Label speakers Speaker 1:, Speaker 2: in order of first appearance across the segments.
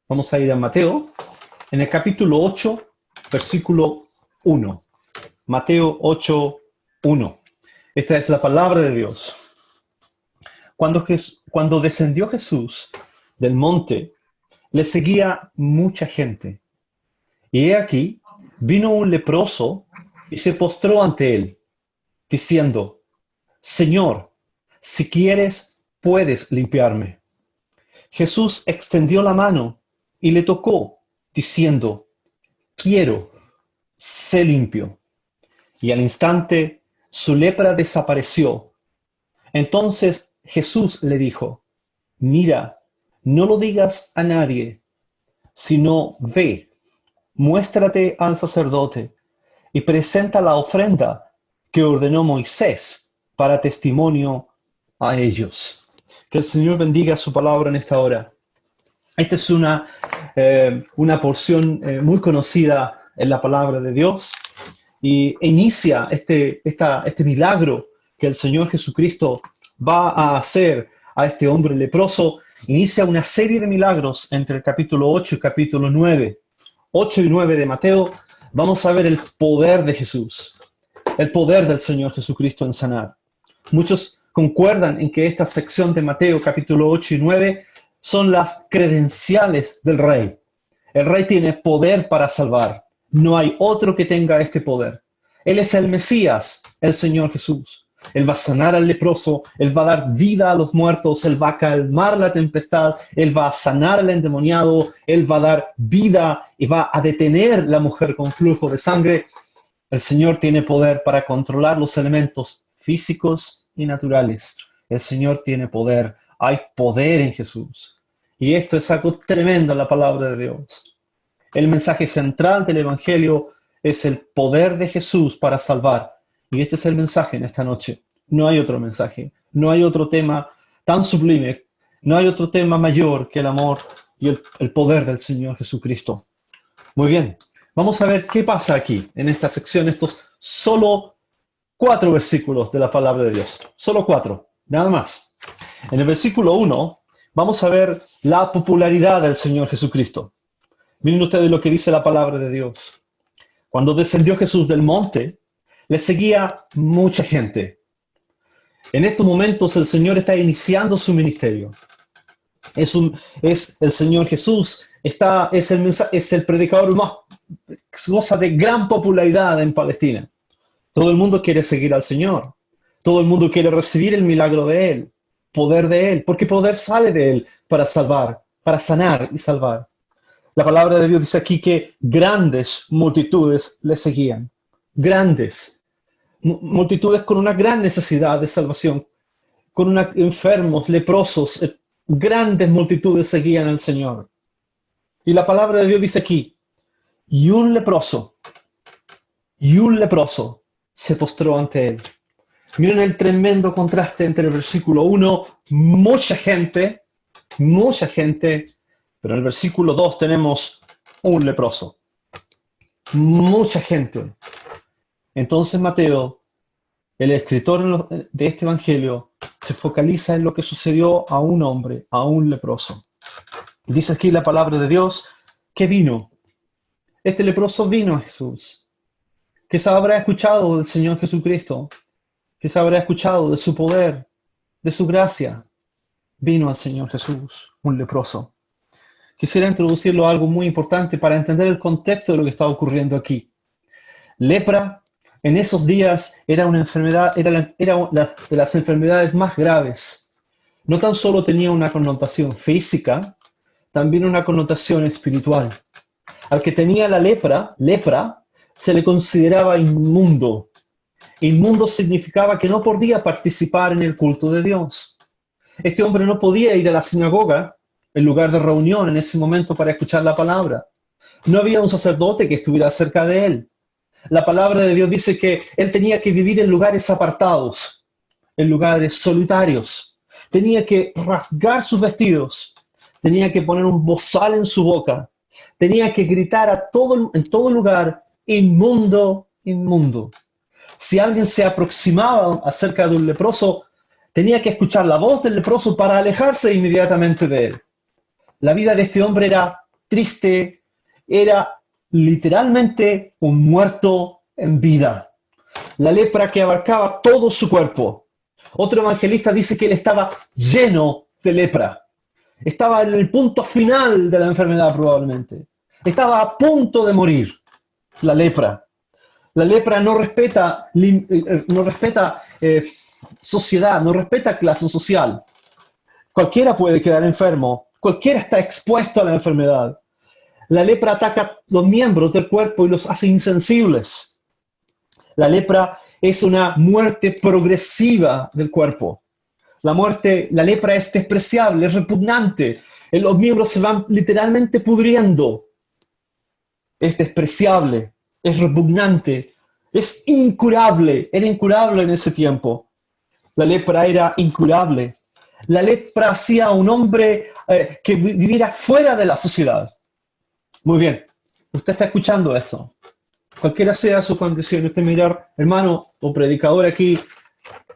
Speaker 1: Vamos a ir a Mateo, en el capítulo 8, versículo 1. Mateo 8, 1. Esta es la palabra de Dios. Cuando descendió Jesús del monte, le seguía mucha gente. Y he aquí, vino un leproso y se postró ante él, diciendo: Señor, si quieres, puedes limpiarme. Jesús extendió la mano y le tocó, diciendo: Quiero, sé limpio. Y al instante su lepra desapareció. Entonces Jesús le dijo: Mira, no lo digas a nadie, sino ve, muéstrate al sacerdote y presenta la ofrenda que ordenó Moisés para testimonio a ellos. Que el Señor bendiga su palabra en esta hora. Esta es una porción muy conocida en la palabra de Dios y inicia este milagro que el Señor Jesucristo va a hacer a este hombre leproso. Inicia una serie de milagros entre el capítulo 8 y capítulo 9. 8 y 9 de Mateo, vamos a ver el poder de Jesús, el poder del Señor Jesucristo en sanar. Muchos concuerdan en que esta sección de Mateo, capítulo 8 y 9, son las credenciales del Rey. El Rey tiene poder para salvar. No hay otro que tenga este poder. Él es el Mesías, el Señor Jesús. Él va a sanar al leproso, Él va a dar vida a los muertos, Él va a calmar la tempestad, Él va a sanar al endemoniado, Él va a dar vida y va a detener la mujer con flujo de sangre. El Señor tiene poder para controlar los elementos físicos y naturales. El Señor tiene poder. Hay poder en Jesús. Y esto es algo tremendo en la palabra de Dios. El mensaje central del Evangelio es el poder de Jesús para salvar. Y este es el mensaje en esta noche. No hay otro mensaje. No hay otro tema tan sublime. No hay otro tema mayor que el amor y el poder del Señor Jesucristo. Muy bien. Vamos a ver qué pasa aquí en esta sección. Estos solo 4 versículos de la palabra de Dios. Solo 4. Nada más. En el versículo 1 vamos a ver la popularidad del Señor Jesucristo. Miren ustedes lo que dice la palabra de Dios. Cuando descendió Jesús del monte, le seguía mucha gente. En estos momentos el Señor está iniciando su ministerio. Es el Señor Jesús, es el predicador más, goza de gran popularidad en Palestina. Todo el mundo quiere seguir al Señor. Todo el mundo quiere recibir el milagro de Él, poder de Él, porque poder sale de Él para salvar, para sanar y salvar. La palabra de Dios dice aquí que grandes multitudes le seguían. Grandes multitudes con una gran necesidad de salvación, con enfermos, leprosos, grandes multitudes seguían al Señor. Y la palabra de Dios dice aquí: y un leproso se postró ante él. Miren el tremendo contraste entre el versículo 1, mucha gente, pero en el versículo 2 tenemos un leproso. Mucha gente. Entonces Mateo, el escritor de este evangelio, se focaliza en lo que sucedió a un hombre, a un leproso. Dice aquí la palabra de Dios que vino. Este leproso vino a Jesús. Quizá habrá escuchado del Señor Jesucristo. Quizá habrá escuchado de su poder, de su gracia. Vino al Señor Jesús, un leproso. Quisiera introducirlo a algo muy importante para entender el contexto de lo que está ocurriendo aquí. Lepra, en esos días, era una enfermedad, era de las enfermedades más graves. No tan solo tenía una connotación física, también una connotación espiritual. Al que tenía la lepra, se le consideraba inmundo. Inmundo significaba que no podía participar en el culto de Dios. Este hombre no podía ir a la sinagoga, el lugar de reunión en ese momento, para escuchar la palabra. No había un sacerdote que estuviera cerca de él. La palabra de Dios dice que él tenía que vivir en lugares apartados, en lugares solitarios. Tenía que rasgar sus vestidos, tenía que poner un bozal en su boca, tenía que gritar en todo lugar: inmundo, inmundo. Si alguien se aproximaba acerca de un leproso, tenía que escuchar la voz del leproso para alejarse inmediatamente de él. La vida de este hombre era triste, era literalmente un muerto en vida. La lepra que abarcaba todo su cuerpo. Otro evangelista dice que él estaba lleno de lepra. Estaba en el punto final de la enfermedad probablemente. Estaba a punto de morir. La lepra. La lepra no respeta sociedad, no respeta clase social. Cualquiera puede quedar enfermo, cualquiera está expuesto a la enfermedad. La lepra ataca los miembros del cuerpo y los hace insensibles. La lepra es una muerte progresiva del cuerpo. La lepra es despreciable, es repugnante. Los miembros se van literalmente pudriendo. Es despreciable, es repugnante, es incurable. Era incurable en ese tiempo. La lepra era incurable. La lepra hacía a un hombre que viviera fuera de la sociedad. Muy bien, usted está escuchando esto. Cualquiera sea su condición, usted mirar, hermano o predicador aquí,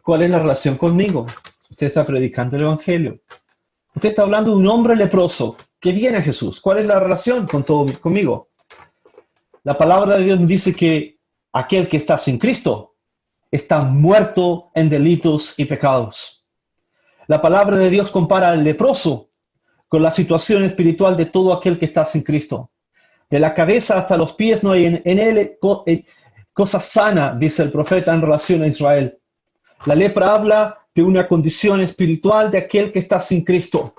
Speaker 1: ¿cuál es la relación conmigo? Usted está predicando el Evangelio. Usted está hablando de un hombre leproso que viene a Jesús. ¿Cuál es la relación conmigo? La palabra de Dios dice que aquel que está sin Cristo está muerto en delitos y pecados. La palabra de Dios compara al leproso con la situación espiritual de todo aquel que está sin Cristo. De la cabeza hasta los pies no hay en él cosa sana, dice el profeta en relación a Israel. La lepra habla de una condición espiritual de aquel que está sin Cristo.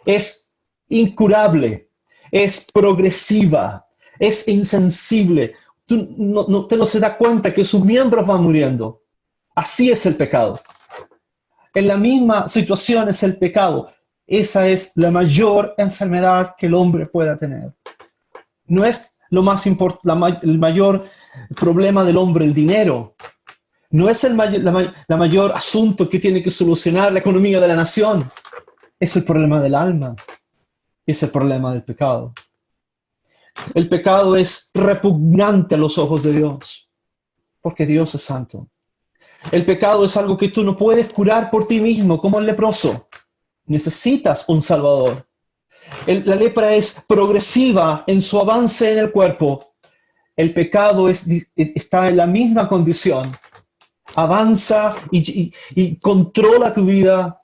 Speaker 1: Es incurable, es progresiva, es insensible. Usted no se da cuenta que sus miembros van muriendo. Así es el pecado. En la misma situación es el pecado. Esa es la mayor enfermedad que el hombre pueda tener. No es el mayor problema del hombre el dinero. No es la mayor asunto que tiene que solucionar la economía de la nación. Es el problema del alma. Es el problema del pecado. El pecado es repugnante a los ojos de Dios, porque Dios es santo. El pecado es algo que tú no puedes curar por ti mismo, como el leproso. Necesitas un Salvador. La lepra es progresiva en su avance en el cuerpo. El pecado está en la misma condición. Avanza y controla tu vida.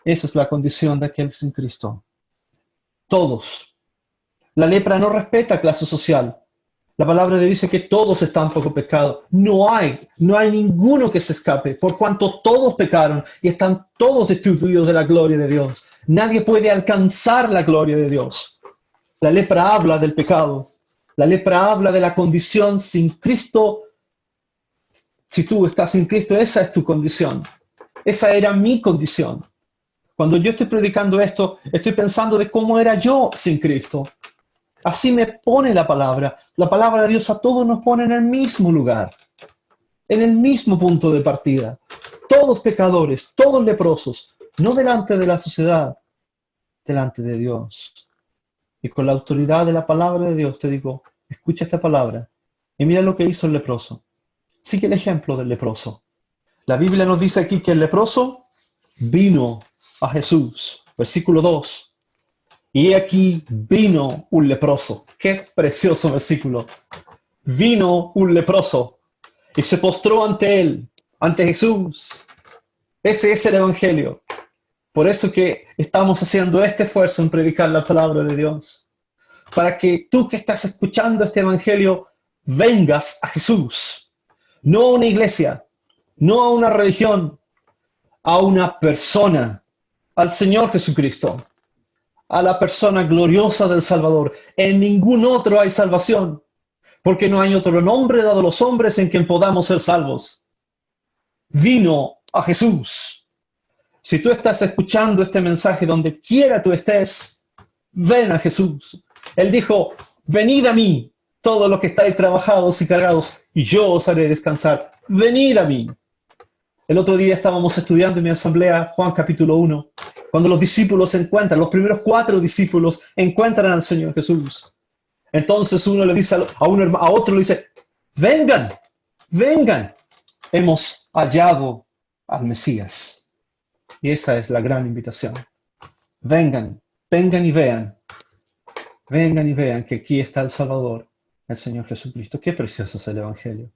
Speaker 1: Esa es la condición de aquel sin Cristo. Todos. La lepra no respeta clase social. La palabra de Dios dice que todos están bajo pecado. No hay ninguno que se escape, por cuanto todos pecaron y están todos destituidos de la gloria de Dios. Nadie puede alcanzar la gloria de Dios. La lepra habla del pecado. La lepra habla de la condición sin Cristo. Si tú estás sin Cristo, esa es tu condición. Esa era mi condición. Cuando yo estoy predicando esto, estoy pensando de cómo era yo sin Cristo. Así me pone la palabra. La palabra de Dios a todos nos pone en el mismo lugar, en el mismo punto de partida. Todos pecadores, todos leprosos, no delante de la sociedad, delante de Dios. Y con la autoridad de la palabra de Dios te digo, escucha esta palabra y mira lo que hizo el leproso. Sigue el ejemplo del leproso. La Biblia nos dice aquí que el leproso vino a Jesús. Versículo 2. Y aquí vino un leproso. Qué precioso versículo. Vino un leproso y se postró ante él, ante Jesús. Ese es el Evangelio. Por eso que estamos haciendo este esfuerzo en predicar la palabra de Dios. Para que tú que estás escuchando este Evangelio, vengas a Jesús. No a una iglesia, no a una religión, a una persona, al Señor Jesucristo. A la persona gloriosa del Salvador. En ningún otro hay salvación, porque no hay otro nombre dado a los hombres en quien podamos ser salvos. Vino a Jesús. Si tú estás escuchando este mensaje donde quiera tú estés, ven a Jesús. Él dijo, venid a mí, todos los que estáis trabajados y cargados, y yo os haré descansar. Venid a mí. El otro día estábamos estudiando en mi asamblea Juan capítulo 1, cuando los discípulos se encuentran, los primeros 4 discípulos encuentran al Señor Jesús. Entonces uno le dice a otro le dice, vengan, vengan, hemos hallado al Mesías. Y esa es la gran invitación. Vengan, vengan y vean. Vengan y vean que aquí está el Salvador, el Señor Jesucristo. Qué precioso es el Evangelio.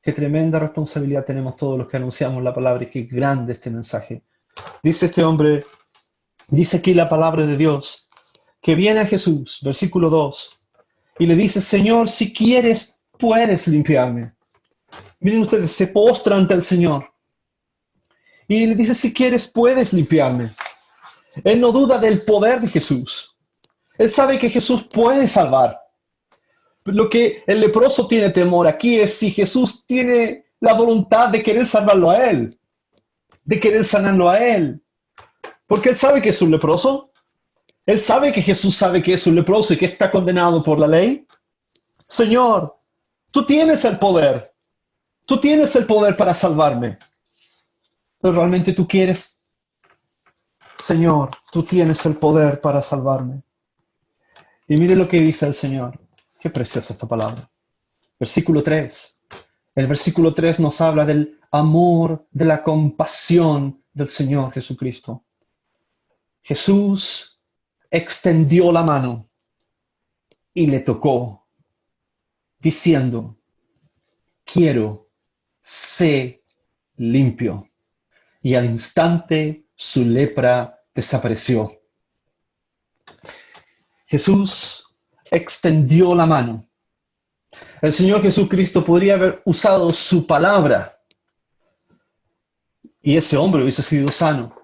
Speaker 1: Qué tremenda responsabilidad tenemos todos los que anunciamos la palabra y qué grande este mensaje. Dice este hombre, dice aquí la palabra de Dios, que viene a Jesús, versículo 2, y le dice, Señor, si quieres, puedes limpiarme. Miren ustedes, se postra ante el Señor. Y le dice, si quieres, puedes limpiarme. Él no duda del poder de Jesús. Él sabe que Jesús puede salvar. Lo que el leproso tiene temor aquí es si Jesús tiene la voluntad de querer salvarlo a él, de querer sanarlo a él. Porque él sabe que es un leproso. Él sabe que Jesús sabe que es un leproso y que está condenado por la ley. Señor, tú tienes el poder. Tú tienes el poder para salvarme. Pero realmente tú quieres. Señor, tú tienes el poder para salvarme. Y mire lo que dice el Señor. Qué preciosa esta palabra. Versículo 3. El versículo 3 nos habla del amor, de la compasión del Señor Jesucristo. Jesús extendió la mano y le tocó, diciendo, quiero, sé limpio. Y al instante su lepra desapareció. Jesús extendió la mano. El Señor Jesucristo podría haber usado su palabra y ese hombre hubiese sido sano.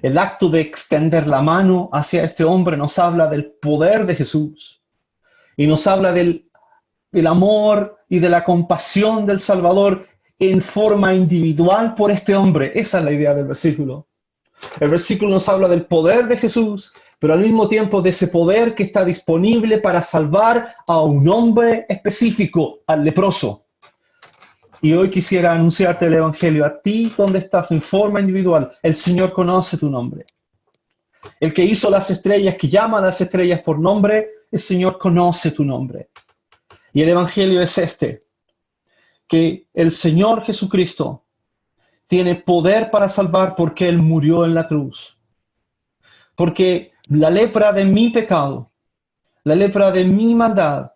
Speaker 1: El acto de extender la mano hacia este hombre nos habla del poder de Jesús y nos habla del amor y de la compasión del Salvador en forma individual por este hombre. Esa es la idea del versículo. El versículo nos habla del poder de Jesús, pero al mismo tiempo de ese poder que está disponible para salvar a un hombre específico, al leproso. Y hoy quisiera anunciarte el Evangelio a ti donde estás en forma individual. El Señor conoce tu nombre. El que hizo las estrellas, que llama a las estrellas por nombre, el Señor conoce tu nombre. Y el Evangelio es este, que el Señor Jesucristo tiene poder para salvar porque Él murió en la cruz. Porque la lepra de mi pecado, la lepra de mi maldad,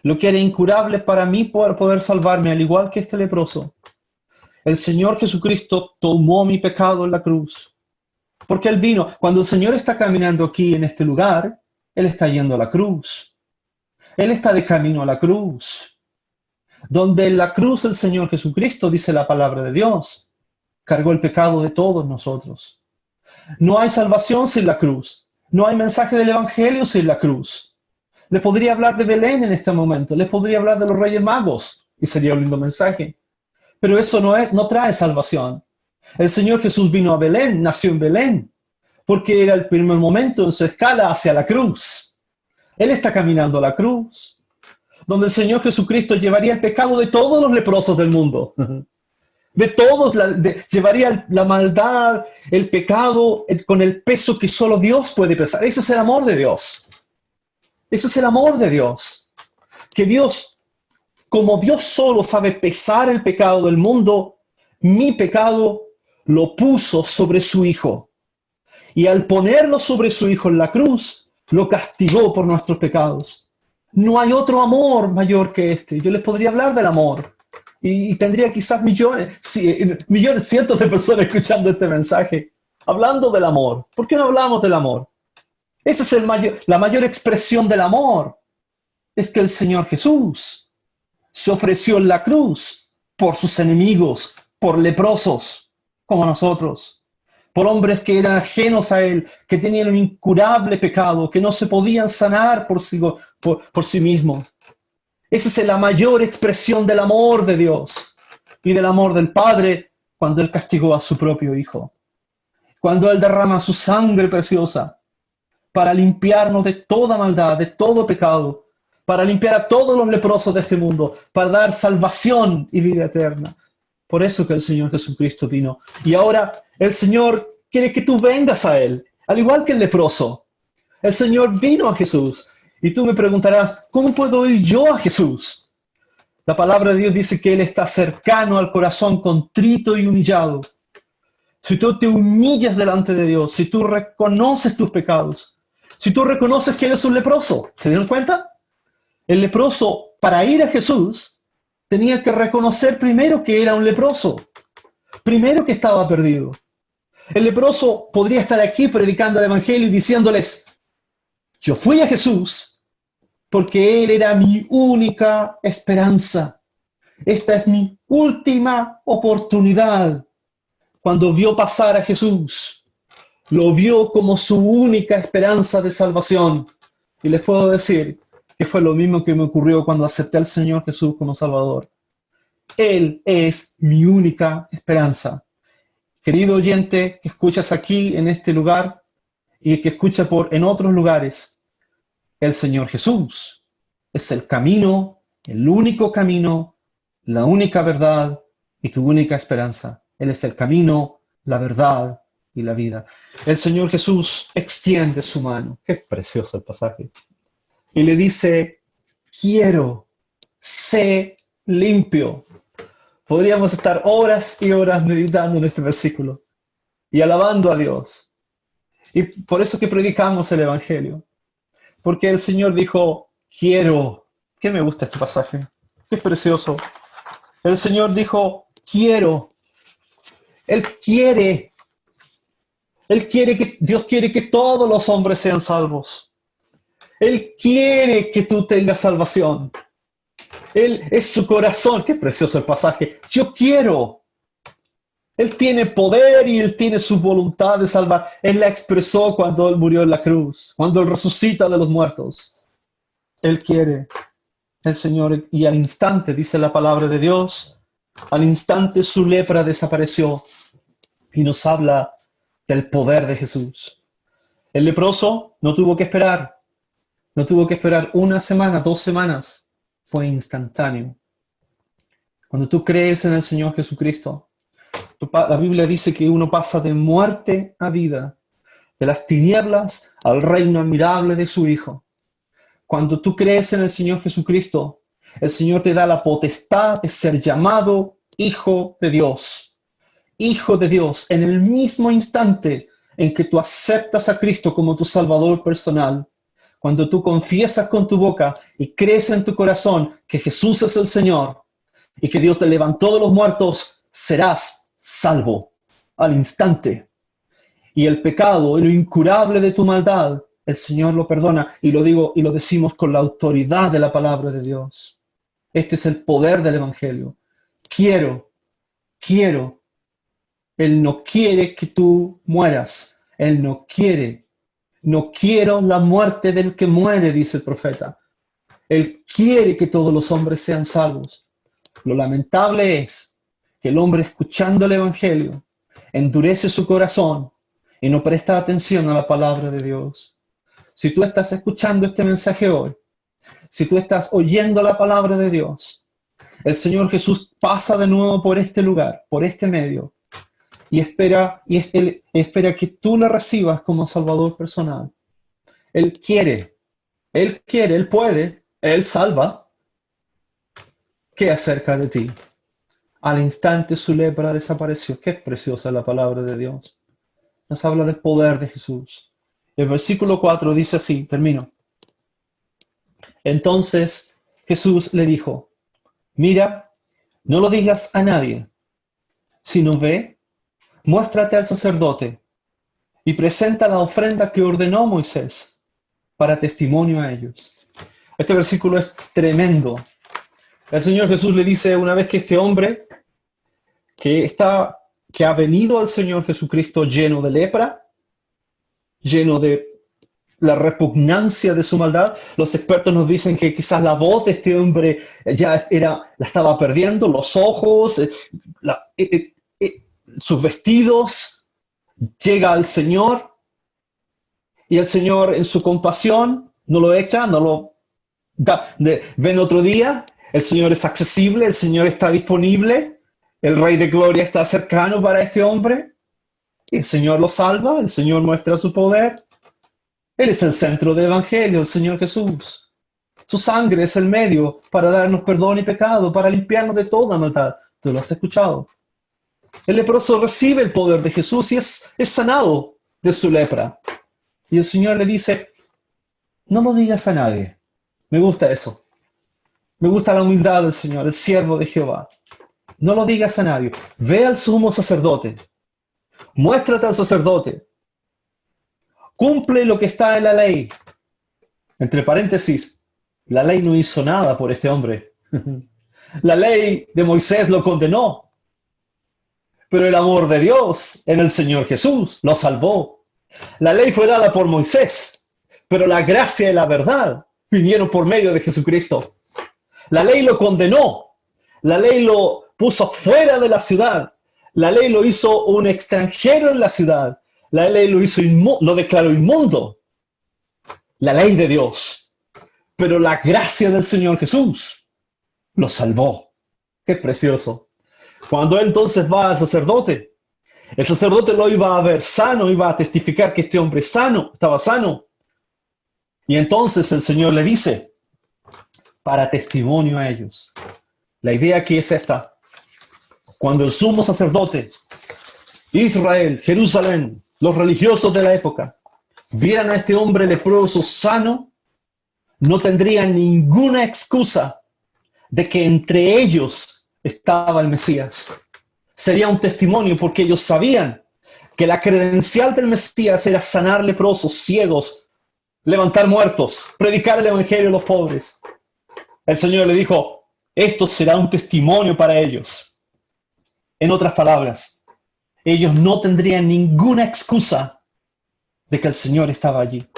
Speaker 1: lo que era incurable para mí poder salvarme, al igual que este leproso. El Señor Jesucristo tomó mi pecado en la cruz. Porque Él vino. Cuando el Señor está caminando aquí en este lugar, Él está yendo a la cruz. Él está de camino a la cruz. Donde en la cruz el Señor Jesucristo, dice la palabra de Dios, cargó el pecado de todos nosotros. No hay salvación sin la cruz. No hay mensaje del Evangelio sin la cruz. Les podría hablar de Belén en este momento. Les podría hablar de los Reyes Magos. Y sería un lindo mensaje. Pero eso no trae salvación. El Señor Jesús vino a Belén, nació en Belén. Porque era el primer momento en su escala hacia la cruz. Él está caminando a la cruz. Donde el Señor Jesucristo llevaría el pecado de todos los leprosos del mundo. De todos, llevaría la maldad, el pecado, con el peso que solo Dios puede pesar. Ese es el amor de Dios. Ese es el amor de Dios. Que Dios, como Dios solo sabe pesar el pecado del mundo, mi pecado lo puso sobre su Hijo. Y al ponerlo sobre su Hijo en la cruz, lo castigó por nuestros pecados. No hay otro amor mayor que este. Yo les podría hablar del amor. Y tendría quizás millones, cientos de personas escuchando este mensaje, hablando del amor. ¿Por qué no hablamos del amor? Esa es la mayor expresión del amor. Es que el Señor Jesús se ofreció en la cruz por sus enemigos, por leprosos como nosotros, por hombres que eran ajenos a Él, que tenían un incurable pecado, que no se podían sanar por sí mismos. Esa es la mayor expresión del amor de Dios y del amor del Padre cuando Él castigó a su propio Hijo. Cuando Él derrama su sangre preciosa para limpiarnos de toda maldad, de todo pecado, para limpiar a todos los leprosos de este mundo, para dar salvación y vida eterna. Por eso que el Señor Jesucristo vino. Y ahora el Señor quiere que tú vengas a Él, al igual que el leproso. El Señor vino a Jesús. Y tú me preguntarás, ¿cómo puedo ir yo a Jesús? La palabra de Dios dice que Él está cercano al corazón contrito y humillado. Si tú te humillas delante de Dios, si tú reconoces tus pecados, Si tú reconoces que eres un leproso, ¿se dieron cuenta? El leproso, para ir a Jesús, tenía que reconocer primero que era un leproso, primero que estaba perdido. El leproso podría estar aquí predicando el Evangelio y diciéndoles, yo fui a Jesús porque Él era mi única esperanza. Esta es mi última oportunidad. Cuando vio pasar a Jesús, lo vio como su única esperanza de salvación. Y les puedo decir que fue lo mismo que me ocurrió cuando acepté al Señor Jesús como Salvador. Él es mi única esperanza. Querido oyente que escuchas aquí en este lugar y que escucha en otros lugares, el Señor Jesús es el camino, el único camino, la única verdad y tu única esperanza. Él es el camino, la verdad y la vida. El Señor Jesús extiende su mano. Qué precioso el pasaje. Y le dice, quiero, sé limpio. Podríamos estar horas y horas meditando en este versículo y alabando a Dios. Y por eso que predicamos el Evangelio. Porque el Señor dijo, quiero. ¿Qué me gusta este pasaje? Qué precioso. El Señor dijo, quiero. Él quiere. Dios quiere que todos los hombres sean salvos. Él quiere que tú tengas salvación. Él es su corazón. Qué precioso el pasaje. Yo quiero. Él tiene poder y Él tiene su voluntad de salvar. Él la expresó cuando Él murió en la cruz, cuando Él resucita de los muertos. Él quiere, el Señor, y al instante, dice la palabra de Dios, al instante su lepra desapareció y nos habla del poder de Jesús. El leproso no tuvo que esperar, una semana, 2 semanas, fue instantáneo. Cuando tú crees en el Señor Jesucristo, la Biblia dice que uno pasa de muerte a vida, de las tinieblas al reino admirable de su Hijo. Cuando tú crees en el Señor Jesucristo, el Señor te da la potestad de ser llamado Hijo de Dios. Hijo de Dios, en el mismo instante en que tú aceptas a Cristo como tu Salvador personal, cuando tú confiesas con tu boca y crees en tu corazón que Jesús es el Señor y que Dios te levantó de los muertos, serás salvo al instante. Y el pecado y lo incurable de tu maldad, el Señor lo perdona, y lo decimos con la autoridad de la palabra de Dios. Este es el poder del Evangelio. Quiero. Él no quiere que tú mueras. Él no quiere. No quiero la muerte del que muere, dice el profeta. Él quiere que todos los hombres sean salvos. Lo lamentable es que el hombre, escuchando el Evangelio, endurece su corazón y no presta atención a la palabra de Dios. Si tú estás escuchando este mensaje hoy, si tú estás oyendo la palabra de Dios, el Señor Jesús pasa de nuevo por este lugar, por este medio, y espera que tú le recibas como Salvador personal. Él quiere, Él puede, Él salva. ¿Qué acerca de ti? Al instante su lepra desapareció. Qué preciosa es la palabra de Dios. Nos habla del poder de Jesús. El versículo 4 dice así, termino. Entonces Jesús le dijo, mira, no lo digas a nadie, sino ve, muéstrate al sacerdote y presenta la ofrenda que ordenó Moisés para testimonio a ellos. Este versículo es tremendo. El Señor Jesús le dice una vez que este hombre que ha venido al Señor Jesucristo lleno de lepra, lleno de la repugnancia de su maldad, los expertos nos dicen que quizás la voz de este hombre la estaba perdiendo, los ojos, sus vestidos, llega al Señor y el Señor en su compasión no lo echa, no lo da, ven otro día, el Señor es accesible, el Señor está disponible, el Rey de Gloria está cercano para este hombre, y el Señor lo salva, el Señor muestra su poder. Él es el centro del Evangelio, el Señor Jesús. Su sangre es el medio para darnos perdón y pecado, para limpiarnos de toda maldad. Tú lo has escuchado. El leproso recibe el poder de Jesús y es sanado de su lepra. Y el Señor le dice, No lo digas a nadie. Me gusta eso. Me gusta la humildad del Señor, el siervo de Jehová. No lo digas a nadie. Ve al sumo sacerdote. Muéstrate al sacerdote. Cumple lo que está en la ley. Entre paréntesis, la ley no hizo nada por este hombre. La ley de Moisés lo condenó. Pero el amor de Dios en el Señor Jesús lo salvó. La ley fue dada por Moisés, pero la gracia y la verdad vinieron por medio de Jesucristo. La ley lo condenó. La ley lo puso fuera de la ciudad. La ley lo hizo un extranjero en la ciudad. La ley lo declaró inmundo. La ley de Dios. Pero la gracia del Señor Jesús lo salvó. Qué precioso. Cuando él entonces va al sacerdote, el sacerdote lo iba a ver sano, iba a testificar que este hombre estaba sano. Y entonces el Señor le dice, para testimonio a ellos. La idea aquí es esta. Cuando el sumo sacerdote, Israel, Jerusalén, los religiosos de la época, vieran a este hombre leproso sano, no tendrían ninguna excusa de que entre ellos estaba el Mesías. Sería un testimonio porque ellos sabían que la credencial del Mesías era sanar leprosos, ciegos, levantar muertos, predicar el evangelio a los pobres. El Señor le dijo, esto será un testimonio para ellos. En otras palabras, ellos no tendrían ninguna excusa de que el Señor estaba allí,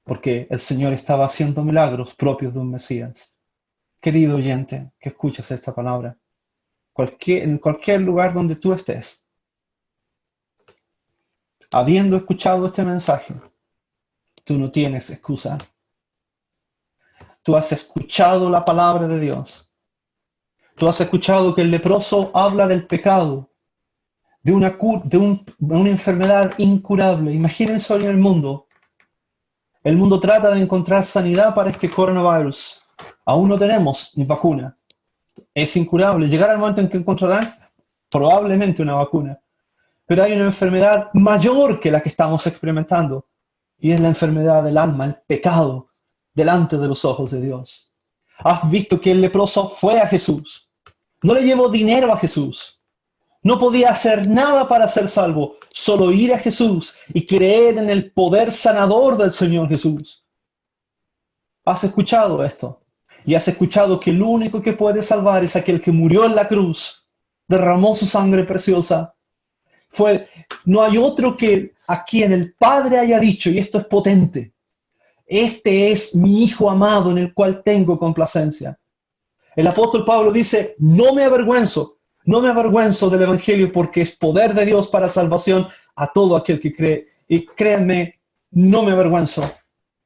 Speaker 1: porque el Señor estaba haciendo milagros propios de un Mesías. Querido oyente, que escuches esta palabra, en cualquier lugar donde tú estés, habiendo escuchado este mensaje, tú no tienes excusa. Tú has escuchado la palabra de Dios. Tú has escuchado que el leproso habla del pecado, de una enfermedad incurable. Imagínense hoy en el mundo. El mundo trata de encontrar sanidad para este coronavirus. Aún no tenemos ni vacuna. Es incurable. Llegará el momento en que encontrarán probablemente una vacuna. Pero hay una enfermedad mayor que la que estamos experimentando. Y es la enfermedad del alma, el pecado, delante de los ojos de Dios. Has visto que el leproso fue a Jesús. No le llevó dinero a Jesús. No podía hacer nada para ser salvo, solo ir a Jesús y creer en el poder sanador del Señor Jesús. Has escuchado esto y has escuchado que el único que puede salvar es aquel que murió en la cruz, derramó su sangre preciosa. No hay otro que a quien el Padre haya dicho, y esto es potente, este es mi Hijo amado en el cual tengo complacencia. El apóstol Pablo dice, no me avergüenzo del Evangelio porque es poder de Dios para salvación a todo aquel que cree. Y créanme, no me avergüenzo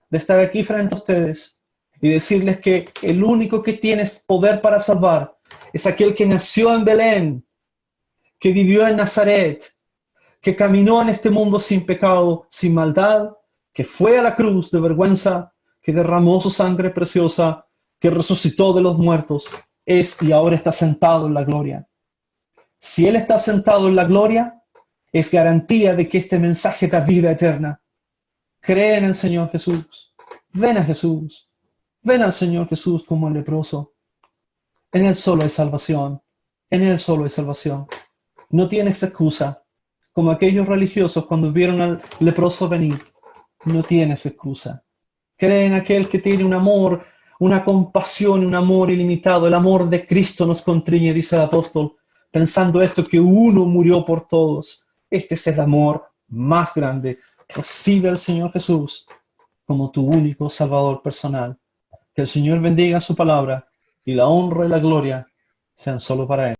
Speaker 1: de estar aquí frente a ustedes y decirles que el único que tiene poder para salvar es aquel que nació en Belén, que vivió en Nazaret, que caminó en este mundo sin pecado, sin maldad, que fue a la cruz de vergüenza, que derramó su sangre preciosa, que resucitó de los muertos, y ahora está sentado en la gloria. Si Él está sentado en la gloria, es garantía de que este mensaje da vida eterna. Cree en el Señor Jesús. Ven a Jesús. Ven al Señor Jesús como el leproso. En Él solo hay salvación. En Él solo hay salvación. No tienes excusa. Como aquellos religiosos cuando vieron al leproso venir. No tienes excusa. Cree en aquel que tiene un amor, una compasión, un amor ilimitado. El amor de Cristo nos constriñe, dice el apóstol, pensando esto, que uno murió por todos. Este es el amor más grande. Recibe al Señor Jesús como tu único Salvador personal. Que el Señor bendiga su palabra y la honra y la gloria sean solo para Él.